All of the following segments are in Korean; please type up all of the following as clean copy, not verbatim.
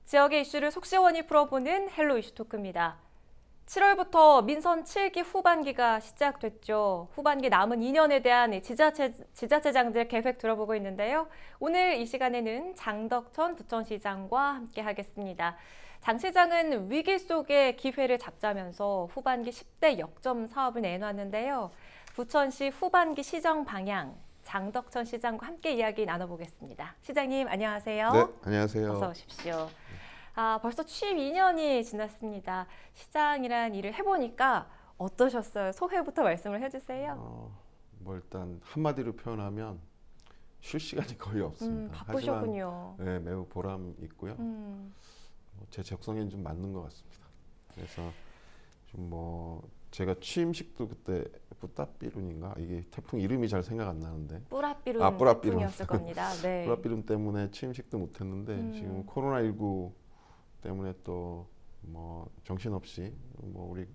지역의 이슈를 속 시원히 풀어보는 헬로 이슈 토크입니다. 7월부터 민선 7기 후반기가 시작됐죠. 후반기 남은 2년에 대한 지자체장들 계획 들어보고 있는데요. 오늘 이 시간에는 장덕천 부천시장과 함께 하겠습니다. 장 시장은 위기 속에 기회를 잡자면서 후반기 10대 역점 사업을 내놨는데요. 부천시 후반기 시정 방향, 장덕천 시장과 함께 이야기 나눠보겠습니다. 시장님 안녕하세요. 네, 안녕하세요. 어서 오십시오. 벌써 취임 2년이 지났습니다. 시장이란 일을 해보니까 어떠셨어요? 소회부터 말씀을 해주세요. 일단 한마디로 표현하면 쉴 시간이 거의 없습니다. 바쁘셨군요. 하지만, 네, 매우 보람 있고요. 제 적성에는 좀 맞는 것 같습니다. 그래서 좀 제가 취임식도 그때 뿌따삐룬인가 이게 태풍 이름이 잘 생각 안 나는데 뿌라삐룬 뿌라삐룬. 태풍이었을 겁니다. 네. 뿌라삐룬 때문에 취임식도 못했는데 지금 코로나19 때문에 또 정신없이 우리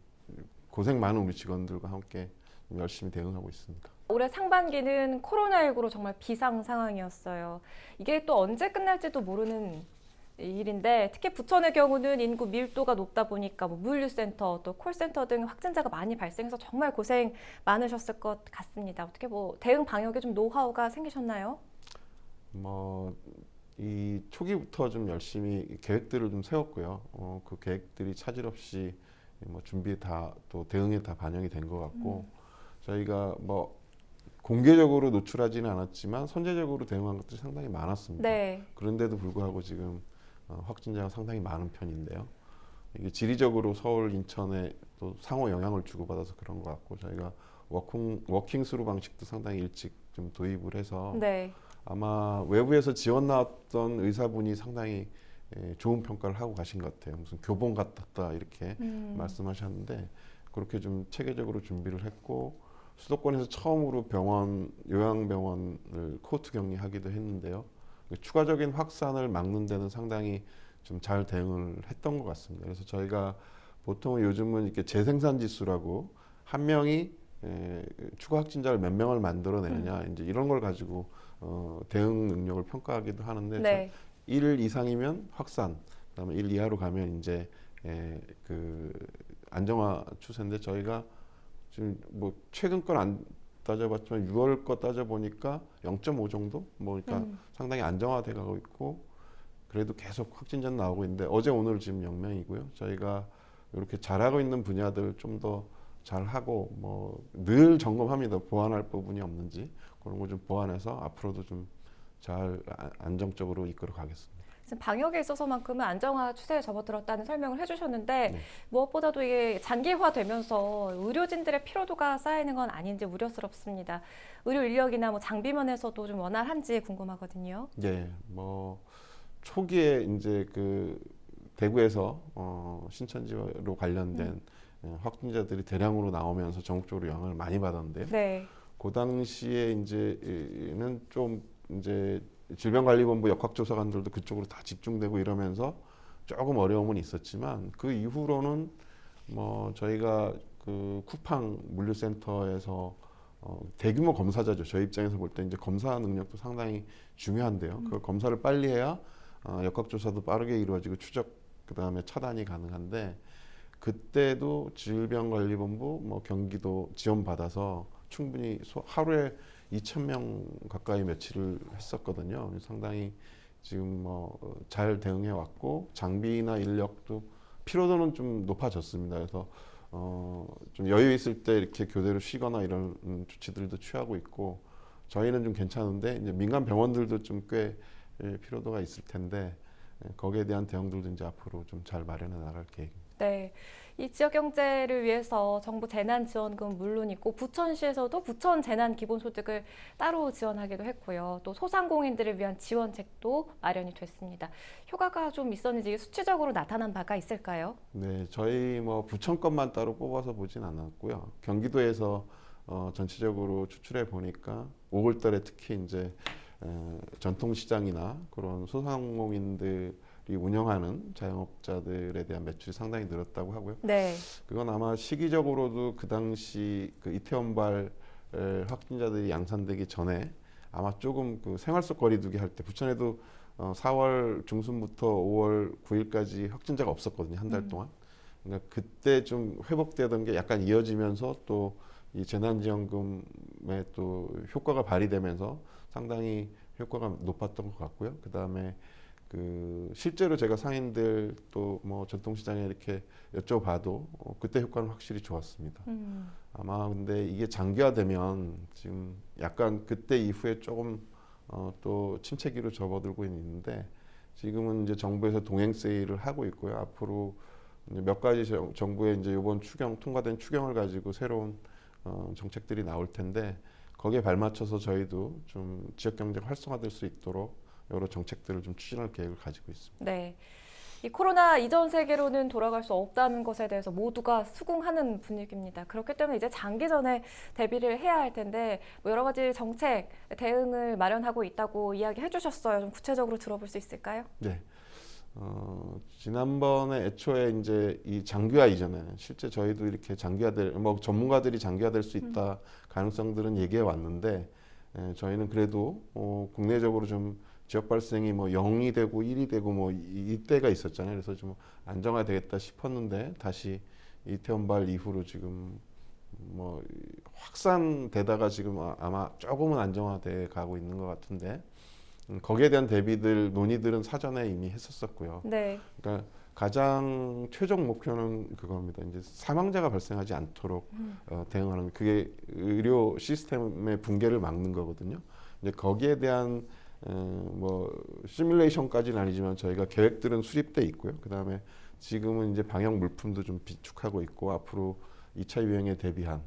고생 많은 우리 직원들과 함께 열심히 대응하고 있습니다. 올해 상반기는 코로나19로 정말 비상 상황이었어요. 이게 또 언제 끝날지도 모르는 일인데 특히 부천의 경우는 인구 밀도가 높다 보니까 물류센터 또 콜센터 등 확진자가 많이 발생해서 정말 고생 많으셨을 것 같습니다. 어떻게 대응 방역에 좀 노하우가 생기셨나요? 이 초기부터 좀 열심히 계획들을 좀 세웠고요. 그 계획들이 차질 없이 준비에 또 대응에 다 반영이 된 것 같고 저희가 공개적으로 노출하지는 않았지만 선제적으로 대응한 것들이 상당히 많았습니다. 네. 그런데도 불구하고 지금 확진자가 상당히 많은 편인데요. 이게 지리적으로 서울, 인천에 또 상호 영향을 주고받아서 그런 것 같고 저희가 워킹 스루 방식도 상당히 일찍 좀 도입을 해서 네. 아마 외부에서 지원 나왔던 의사분이 상당히 좋은 평가를 하고 가신 것 같아요. 무슨 교본 같았다 이렇게 말씀하셨는데 그렇게 좀 체계적으로 준비를 했고 수도권에서 처음으로 요양병원을 코호트 격리하기도 했는데요. 추가적인 확산을 막는 데는 상당히 좀 잘 대응을 했던 것 같습니다. 그래서 저희가 보통 요즘은 이렇게 재생산 지수라고 한 명이 추가 확진자를 몇 명을 만들어내느냐 이제 이런 걸 가지고 대응 능력을 평가하기도 하는데 네. 1 이상이면 확산, 그다음에 1 이하로 가면 이제 그 안정화 추세인데 저희가 지금 최근 건 안 따져봤지만 6월 거 따져보니까 0.5 정도? 그러니까 상당히 안정화돼 가고 있고 그래도 계속 확진자는 나오고 있는데 어제 오늘 지금 0명이고요. 저희가 이렇게 잘하고 있는 분야들 좀 더 잘하고 늘 점검합니다. 보완할 부분이 없는지 그런 거 좀 보완해서 앞으로도 좀 잘 안정적으로 이끌어 가겠습니다. 지금 방역에 있어서만큼은 안정화 추세에 접어들었다는 설명을 해주셨는데 네. 무엇보다도 이게 장기화되면서 의료진들의 피로도가 쌓이는 건 아닌지 우려스럽습니다. 의료 인력이나 장비면에서도 좀 원활한지 궁금하거든요. 네, 초기에 이제 그 대구에서 신천지로 관련된 확진자들이 대량으로 나오면서 전국적으로 영향을 많이 받았는데요. 네. 그 당시에 이제는 좀 이제 질병관리본부 역학조사관들도 그쪽으로 다 집중되고 이러면서 조금 어려움은 있었지만 그 이후로는 저희가 그 쿠팡 물류센터에서 대규모 검사자죠. 저희 입장에서 볼 때 이제 검사 능력도 상당히 중요한데요. 그 검사를 빨리 해야 역학조사도 빠르게 이루어지고 추적 그다음에 차단이 가능한데 그때도 질병관리본부 경기도 지원받아서 충분히 하루에 2,000명 가까이 며칠을 했었거든요. 상당히 지금 잘 대응해 왔고 장비나 인력도 피로도는 좀 높아졌습니다. 그래서 좀 여유 있을 때 이렇게 교대로 쉬거나 이런 조치들도 취하고 있고 저희는 좀 괜찮은데 이제 민간 병원들도 좀 꽤 피로도가 있을 텐데 거기에 대한 대응들도 이제 앞으로 좀 잘 마련해 나갈 계획입니다. 네, 이 지역 경제를 위해서 정부 재난지원금 물론이고 부천시에서도 부천 재난기본소득을 따로 지원하기도 했고요. 또 소상공인들을 위한 지원책도 마련이 됐습니다. 효과가 좀 있었는지 수치적으로 나타난 바가 있을까요? 네, 저희 부천 것만 따로 뽑아서 보진 않았고요. 경기도에서 전체적으로 추출해 보니까 5월달에 특히 이제 전통시장이나 그런 소상공인들이 운영하는 자영업자들에 대한 매출이 상당히 늘었다고 하고요. 네. 그건 아마 시기적으로도 그 당시 그 이태원발 확진자들이 양산되기 전에 아마 조금 그 생활 속 거리두기 할 때 부천에도 4월 중순부터 5월 9일까지 확진자가 없었거든요. 한 달 동안. 그러니까 그때 좀 회복되던 게 약간 이어지면서 또 이 재난지원금의 또 효과가 발휘되면서 상당히 효과가 높았던 것 같고요. 그 다음에 그 실제로 제가 상인들 또 뭐 전통시장에 이렇게 여쭤봐도 그때 효과는 확실히 좋았습니다. 아마 근데 이게 장기화되면 지금 약간 그때 이후에 조금 또 침체기로 접어들고 있는데 지금은 이제 정부에서 동행 세일을 하고 있고요. 앞으로 이제 몇 가지 정부의 이제 이번 통과된 추경을 가지고 새로운 정책들이 나올 텐데 거기에 발맞춰서 저희도 좀 지역 경제가 활성화될 수 있도록 여러 정책들을 좀 추진할 계획을 가지고 있습니다. 네. 이 코로나 이전 세계로는 돌아갈 수 없다는 것에 대해서 모두가 수긍하는 분위기입니다. 그렇기 때문에 이제 장기전에 대비를 해야 할 텐데 뭐 여러 가지 정책, 대응을 마련하고 있다고 이야기해 주셨어요. 좀 구체적으로 들어볼 수 있을까요? 네. 지난번에 애초에 이제 이 장기화 이전에 실제 저희도 이렇게 뭐 전문가들이 장기화될 수 있다 가능성들은 얘기해 왔는데 저희는 그래도 국내적으로 좀 지역 발생이 뭐 0이 되고 1이 되고 뭐 이때가 있었잖아요. 그래서 좀 안정화되겠다 싶었는데 다시 이태원발 이후로 지금 뭐 확산되다가 지금 아마 조금은 안정화돼 가고 있는 것 같은데 거기에 대한 대비들 논의들은 사전에 이미 했었었고요. 네. 그러니까 가장 최종 목표는 그겁니다. 이제 사망자가 발생하지 않도록 대응하는 그게 의료 시스템의 붕괴를 막는 거거든요. 이제 거기에 대한 뭐 시뮬레이션까지는 아니지만 저희가 계획들은 수립돼 있고요. 그 다음에 지금은 이제 방역 물품도 좀 비축하고 있고 앞으로 2차 유행에 대비한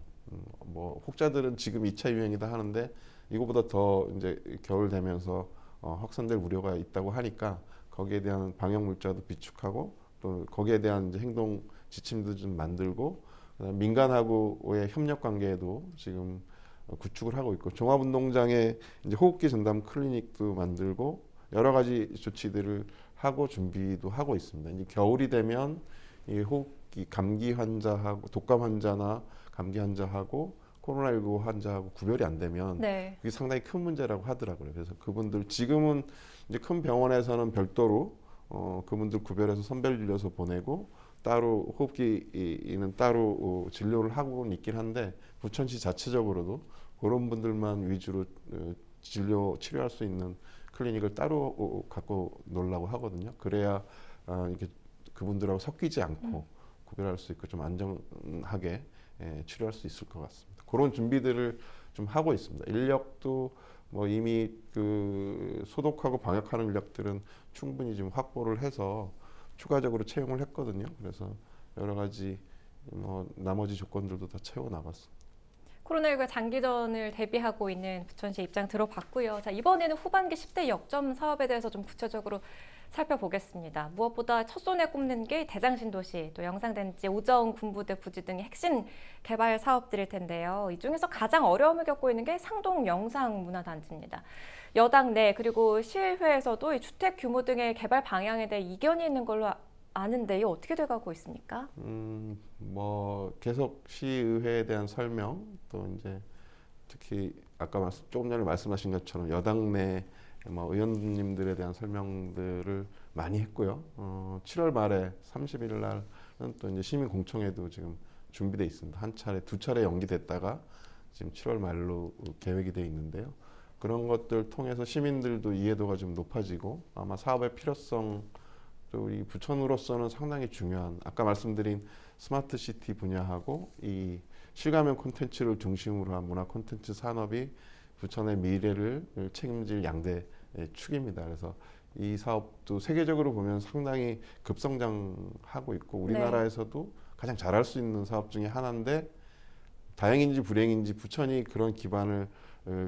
뭐 혹자들은 지금 2차 유행이다 하는데 이거보다 더 이제 겨울 되면서 확산될 우려가 있다고 하니까 거기에 대한 방역 물자도 비축하고 또 거기에 대한 이제 행동 지침도 좀 만들고 그다음에 민간하고의 협력 관계도 지금 구축을 하고 있고 종합운동장에 이제 호흡기 전담 클리닉도 만들고 여러 가지 조치들을 하고 준비도 하고 있습니다. 이제 겨울이 되면 이 호흡기 감기 환자하고 독감 환자나 감기 환자하고 코로나19 환자하고 구별이 안 되면 네. 그게 상당히 큰 문제라고 하더라고요. 그래서 그분들 지금은 이제 큰 병원에서는 별도로 그분들 구별해서 선별 진료소 보내고 따로 호흡기는 따로 진료를 하고는 있긴 한데 부천시 자체적으로도 그런 분들만 위주로 치료할 수 있는 클리닉을 따로 갖고 놀라고 하거든요. 그래야 이게 그분들하고 섞이지 않고 구별할 수 있고 좀 안전하게 치료할 수 있을 것 같습니다. 그런 준비들을 좀 하고 있습니다. 인력도 뭐 이미 그 소독하고 방역하는 인력들은 충분히 지금 확보를 해서 추가적으로 채용을 했거든요. 그래서 여러 가지 뭐 나머지 조건들도 다 채워 나갔습니다. 코로나19 장기전을 대비하고 있는 부천시 입장 들어봤고요. 자, 이번에는 후반기 10대 역점 사업에 대해서 좀 구체적으로 살펴보겠습니다. 무엇보다 첫손에 꼽는 게 대장신도시, 또 영상단지, 오정 군부대 부지 등의 핵심 개발 사업들일 텐데요. 이 중에서 가장 어려움을 겪고 있는 게 상동 영상문화단지입니다. 여당 내 그리고 시의회에서도 이 주택 규모 등의 개발 방향에 대해 이견이 있는 걸로 아는데 이게 어떻게 돼가고 있습니까? 뭐 계속 시의회에 대한 설명 또 이제 특히 아까 조금 전에 말씀하신 것처럼 여당 내 뭐 의원님들에 대한 설명들을 많이 했고요. 7월 말에 30일 날은 또 이제 시민 공청회도 지금 준비돼 있습니다. 두 차례 연기됐다가 지금 7월 말로 계획이 돼 있는데요. 그런 것들 통해서 시민들도 이해도가 좀 높아지고 아마 사업의 필요성 또 우리 부천으로서는 상당히 중요한 아까 말씀드린 스마트 시티 분야하고 이 실감형 콘텐츠를 중심으로 한 문화 콘텐츠 산업이 부천의 미래를 책임질 양대 축입니다. 그래서 이 사업도 세계적으로 보면 상당히 급성장하고 있고 우리나라에서도 가장 잘할 수 있는 사업 중에 하나인데 다행인지 불행인지 부천이 그런 기반을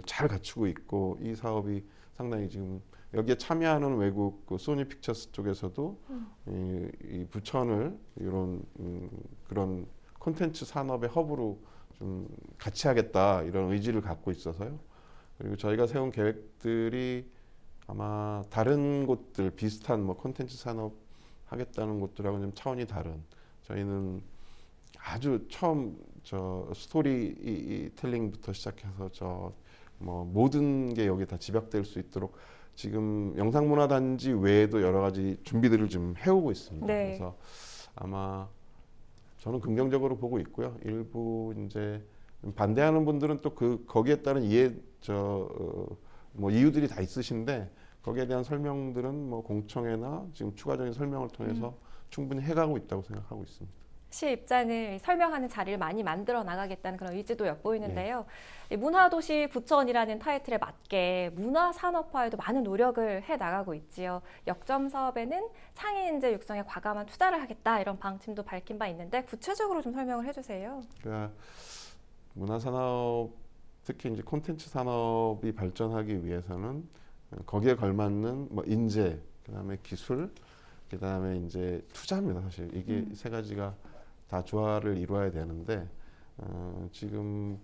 잘 갖추고 있고 이 사업이 상당히 지금 여기에 참여하는 외국 소니 픽처스 쪽에서도 이 부천을 이런 그런 콘텐츠 산업의 허브로 좀 같이 하겠다 이런 의지를 갖고 있어서요. 그리고 저희가 세운 계획들이 아마 다른 곳들 비슷한 뭐 콘텐츠 산업 하겠다는 곳들하고는 좀 차원이 다른 저희는 아주 처음 저 스토리 텔링부터 시작해서 저 뭐 모든 게 여기 다 집약될 수 있도록 지금 영상문화단지 외에도 여러 가지 준비들을 좀 해오고 있습니다. 네. 그래서 아마 저는 긍정적으로 보고 있고요. 일부 이제 반대하는 분들은 또 거기에 따른 뭐 이유들이 다 있으신데 거기에 대한 설명들은 뭐 공청회나 지금 추가적인 설명을 통해서 충분히 해가고 있다고 생각하고 있습니다. 시 입장을 설명하는 자리를 많이 만들어 나가겠다는 그런 의지도 엿보이는데요. 이 문화도시 부천이라는 타이틀에 맞게 문화산업화에도 많은 노력을 해 나가고 있지요. 역점 사업에는 창의 인재 육성에 과감한 투자를 하겠다 이런 방침도 밝힌 바 있는데 구체적으로 좀 설명을 해주세요. 그러니까 문화산업 특히 이제 콘텐츠 산업이 발전하기 위해서는 거기에 걸맞는 뭐 인재, 그다음에 기술, 그다음에 이제 투자입니다. 사실 이게 세 가지가 다 조화를 이루어야 되는데 지금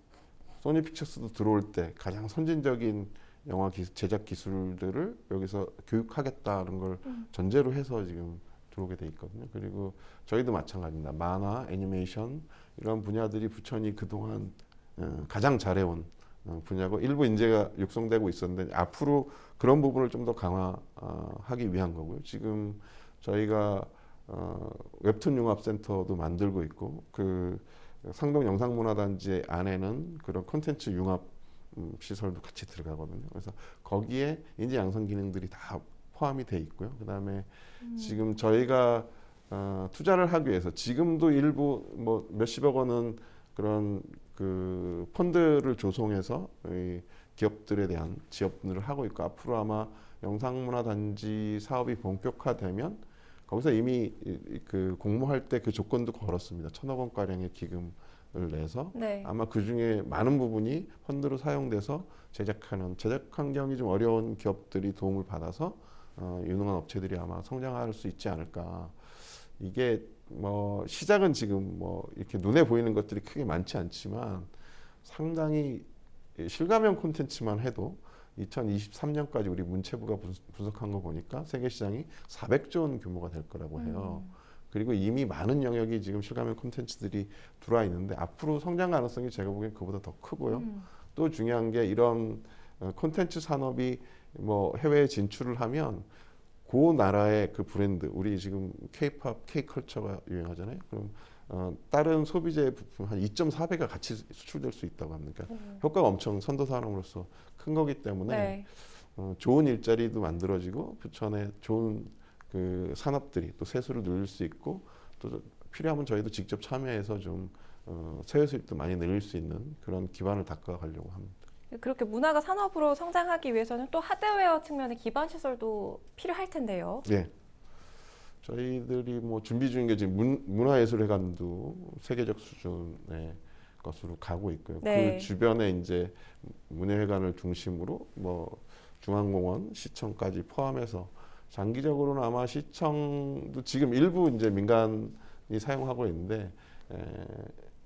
소니 픽처스도 들어올 때 가장 선진적인 영화 제작 기술들을 여기서 교육하겠다는 걸 전제로 해서 지금 들어오게 돼 있거든요. 그리고 저희도 마찬가지입니다. 만화, 애니메이션 이런 분야들이 부천이 그동안 가장 잘해온 분야고 일부 인재가 육성되고 있었는데 앞으로 그런 부분을 좀 더 강화하기 위한 거고요. 지금 저희가 웹툰 융합센터도 만들고 있고 그 상동 영상문화단지 안에는 그런 콘텐츠 융합 시설도 같이 들어가거든요. 그래서 거기에 인재 양성 기능들이 다 포함이 돼 있고요. 그다음에 지금 저희가 투자를 하기 위해서 지금도 일부 뭐 몇십억 원은 그런 그 펀드를 조성해서 이 기업들에 대한 지원을 하고 있고 앞으로 아마 영상문화단지 사업이 본격화되면 거기서 이미 그 공모할 때 그 조건도 걸었습니다. 1,000억 원 가량의 기금을 내서 네. 아마 그 중에 많은 부분이 펀드로 사용돼서 제작 환경이 좀 어려운 기업들이 도움을 받아서 유능한 업체들이 아마 성장할 수 있지 않을까. 이게 뭐 시작은 지금 뭐 이렇게 눈에 보이는 것들이 크게 많지 않지만 상당히 실감형 콘텐츠만 해도 2023년까지 우리 문체부가 분석한 거 보니까 세계 시장이 400조 원 규모가 될 거라고 해요. 그리고 이미 많은 영역이 지금 실감형 콘텐츠들이 들어와 있는데 앞으로 성장 가능성이 제가 보기엔 그보다 더 크고요. 또 중요한 게 이런 콘텐츠 산업이 뭐 해외에 진출을 하면 그 나라의 그 브랜드, 우리 지금 K-팝, K-컬처가 유행하잖아요. 그럼 다른 소비재의 부품 한 2.4배가 같이 수출될 수 있다고 합니다. 그러니까 효과가 엄청 선도 산업으로서 큰 거기 때문에 네. 좋은 일자리도 만들어지고 부천에 좋은 그 산업들이 또 세수를 늘릴 수 있고 또 필요하면 저희도 직접 참여해서 좀 세외 수입도 많이 늘릴 수 있는 그런 기반을 닦아가려고 합니다. 그렇게 문화가 산업으로 성장하기 위해서는 또 하드웨어 측면의 기반 시설도 필요할 텐데요. 네. 저희들이 뭐 준비 중인 게 지금 문화예술회관도 세계적 수준의 것으로 가고 있고요. 네. 그 주변에 이제 문예회관을 중심으로 뭐 중앙공원, 시청까지 포함해서 장기적으로는 아마 시청도 지금 일부 이제 민간이 사용하고 있는데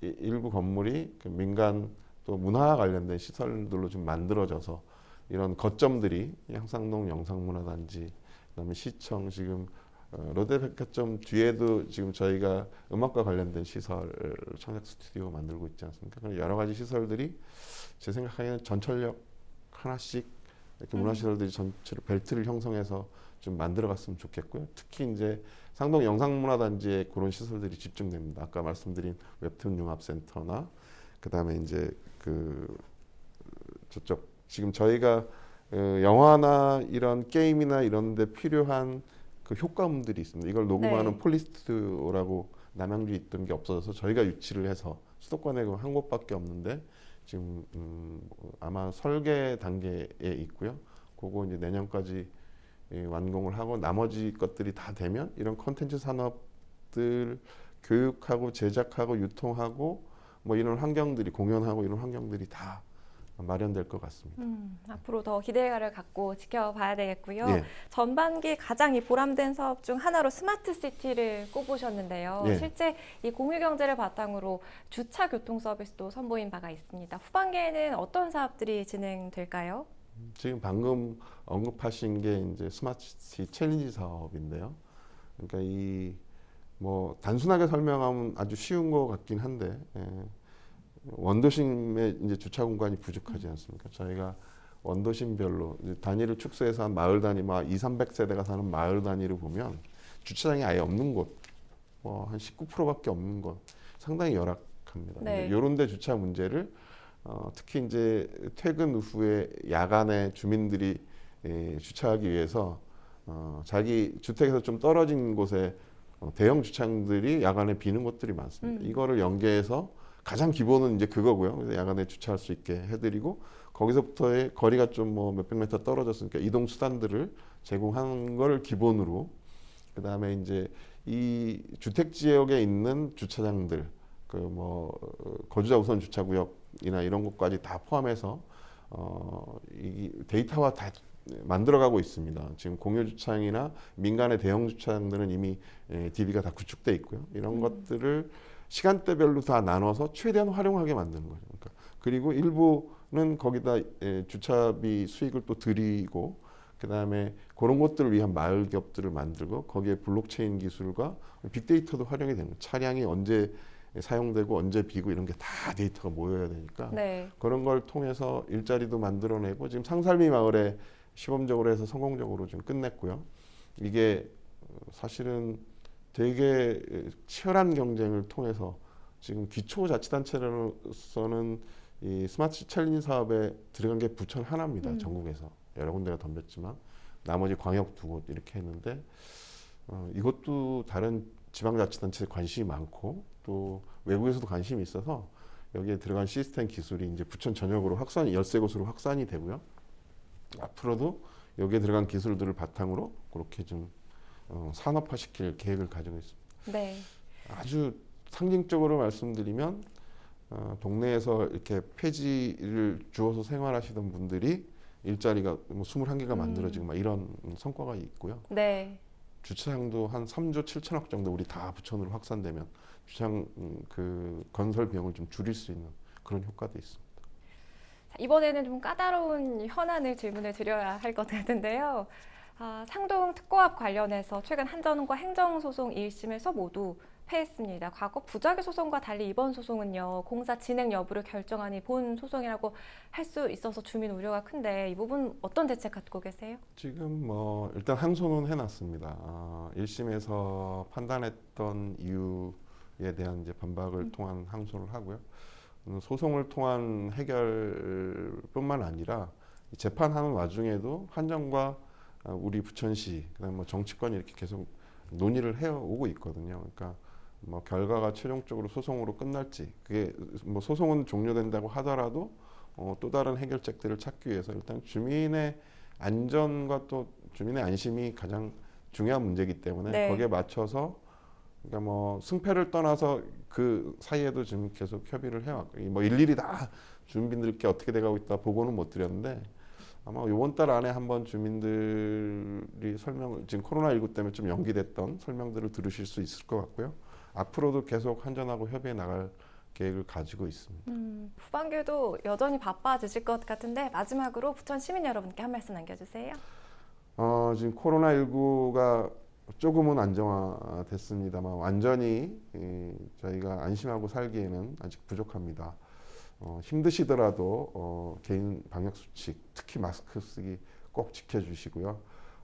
일부 건물이 그 민간 또 문화 관련된 시설들로 좀 만들어져서 이런 거점들이 향상동 영상문화단지, 그다음에 시청 지금 롯데백화점 뒤에도 지금 저희가 음악과 관련된 시설 청약 스튜디오 만들고 있지 않습니까? 그런 여러 가지 시설들이 제 생각에는 전철역 하나씩 이렇게 문화시설들이 전체로 벨트를 형성해서 좀 만들어갔으면 좋겠고요. 특히 이제 상동 영상문화단지에 그런 시설들이 집중됩니다. 아까 말씀드린 웹툰 융합센터나 그다음에 이제 그 저쪽 지금 저희가 영화나 이런 게임이나 이런 데 필요한 그 효과음들이 있습니다. 이걸 녹음하는 네. 폴리스트라고 남양주에 있던 게 없어져서 저희가 유치를 해서 수도권에 한 곳밖에 없는데 지금 아마 설계 단계에 있고요. 그거 이제 내년까지 완공을 하고 나머지 것들이 다 되면 이런 콘텐츠 산업들 교육하고 제작하고 유통하고 뭐 이런 환경들이 공연하고 이런 환경들이 다 마련될 것 같습니다. 앞으로 더 기대를 갖고 지켜봐야 되겠고요. 예. 전반기 가장 이 보람된 사업 중 하나로 스마트 시티를 꼽으셨는데요. 예. 실제 이 공유 경제를 바탕으로 주차 교통 서비스도 선보인 바가 있습니다. 후반기에는 어떤 사업들이 진행될까요? 지금 방금 언급하신 게 이제 스마트 시티 챌린지 사업인데요. 그러니까 이 뭐 단순하게 설명하면 아주 쉬운 것 같긴 한데 원도심에 이제 주차 공간이 부족하지 않습니까? 저희가 원도심별로 이제 단위를 축소해서 한 마을 단위, 막 2, 300세대가 사는 마을 단위를 보면 주차장이 아예 없는 곳, 뭐 한 19%밖에 없는 곳, 상당히 열악합니다. 네. 이런 데 주차 문제를 특히 이제 퇴근 후에 야간에 주민들이 주차하기 위해서 자기 주택에서 좀 떨어진 곳에 대형 주차장들이 야간에 비는 곳들이 많습니다. 이거를 연계해서 가장 기본은 이제 그거고요. 그래서 야간에 주차할 수 있게 해드리고 거기서부터의 거리가 좀 뭐 몇백 미터 떨어졌으니까 이동 수단들을 제공하는 걸 기본으로 그 다음에 이제 이 주택 지역에 있는 주차장들 그 뭐 거주자 우선 주차구역이나 이런 것까지 다 포함해서 이 데이터화 다 만들어가고 있습니다. 지금 공유 주차장이나 민간의 대형 주차장들은 이미 DB가 다 구축돼 있고요. 이런 것들을 시간대별로 다 나눠서 최대한 활용하게 만드는 거죠. 그러니까 그리고 일부는 거기다 주차비 수익을 또 드리고 그다음에 그런 것들을 위한 마을 기업들을 만들고 거기에 블록체인 기술과 빅데이터도 활용이 됩니다. 차량이 언제 사용되고 언제 비고 이런 게 다 데이터가 모여야 되니까 네. 그런 걸 통해서 일자리도 만들어내고 지금 상살미 마을에 시범적으로 해서 성공적으로 지금 끝냈고요. 이게 사실은 되게 치열한 경쟁을 통해서 지금 기초자치단체로서는 이 스마트 챌린지 사업에 들어간 게 부천 하나입니다. 전국에서 여러 군데가 덤볐지만 나머지 광역 두 곳 이렇게 했는데 이것도 다른 지방자치단체에 관심이 많고 또 외국에서도 관심이 있어서 여기에 들어간 시스템 기술이 이제 부천 전역으로 확산이 13곳으로 확산이 되고요. 앞으로도 여기에 들어간 기술들을 바탕으로 그렇게 좀 산업화시킬 계획을 가지고 있습니다. 네. 아주 상징적으로 말씀드리면 동네에서 이렇게 폐지를 주워서 생활하시던 분들이 일자리가 뭐 21개가 만들어지고 막 이런 성과가 있고요. 네. 주차장도 한 3조 7천억 정도 우리 다 부천으로 확산되면 주차장 그 건설 비용을 좀 줄일 수 있는 그런 효과도 있습니다. 이번에는 좀 까다로운 현안을 질문을 드려야 할 것 같은데요. 상동 특고합 관련해서 최근 한전과 행정소송 1심에서 모두 패했습니다. 과거 부작위 소송과 달리 이번 소송은요, 공사 진행 여부를 결정하니 본 소송이라고 할 수 있어서 주민 우려가 큰데 이 부분 어떤 대책 갖고 계세요? 지금 뭐 일단 항소는 해놨습니다. 1심에서 판단했던 이유에 대한 이제 반박을 통한 항소를 하고요. 소송을 통한 해결뿐만 아니라 재판하는 와중에도 한전과 우리 부천시 그다음 뭐 정치권이 이렇게 계속 논의를 해오고 있거든요. 그러니까 뭐 결과가 최종적으로 소송으로 끝날지 그게 뭐 소송은 종료된다고 하더라도 또 다른 해결책들을 찾기 위해서 일단 주민의 안전과 또 주민의 안심이 가장 중요한 문제이기 때문에 네. 거기에 맞춰서 그러니까 뭐 승패를 떠나서 그 사이에도 지금 계속 협의를 해왔고 뭐 일일이 다 주민들께 어떻게 돼가고 있다 보고는 못 드렸는데 아마 이번 달 안에 한번 주민들이 설명을 지금 코로나19 때문에 좀 연기됐던 설명들을 들으실 수 있을 것 같고요. 앞으로도 계속 한전하고 협의해 나갈 계획을 가지고 있습니다. 후반기에도 여전히 바빠지실 것 같은데 마지막으로 부천 시민 여러분께 한 말씀 남겨주세요. 지금 코로나19가 조금은 안정화됐습니다만 완전히 저희가 안심하고 살기에는 아직 부족합니다. 힘드시더라도 개인 방역 수칙, 특히 마스크 쓰기 꼭 지켜주시고요.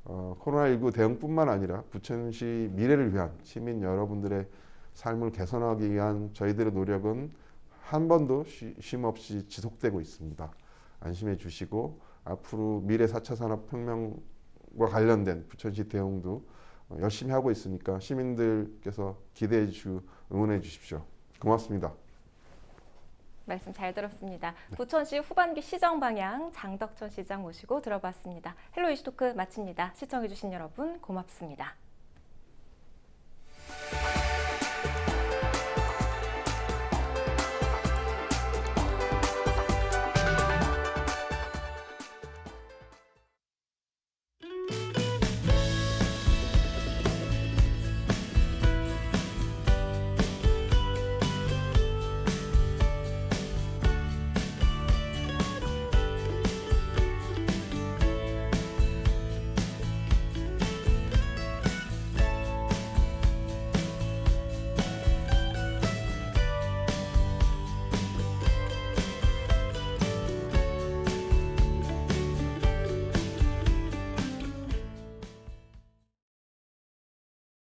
코로나19 대응뿐만 아니라 부천시 미래를 위한 시민 여러분들의 삶을 개선하기 위한 저희들의 노력은 한 번도 쉼 없이 지속되고 있습니다. 안심해 주시고 앞으로 미래 4차 산업혁명과 관련된 부천시 대응도 열심히 하고 있으니까 시민들께서 기대해 주시고 응원해 주십시오. 고맙습니다. 말씀 잘 들었습니다. 부천시 후반기 시정 방향 장덕천 시장 모시고 들어봤습니다. 헬로 이슈토크 마칩니다. 시청해주신 여러분 고맙습니다.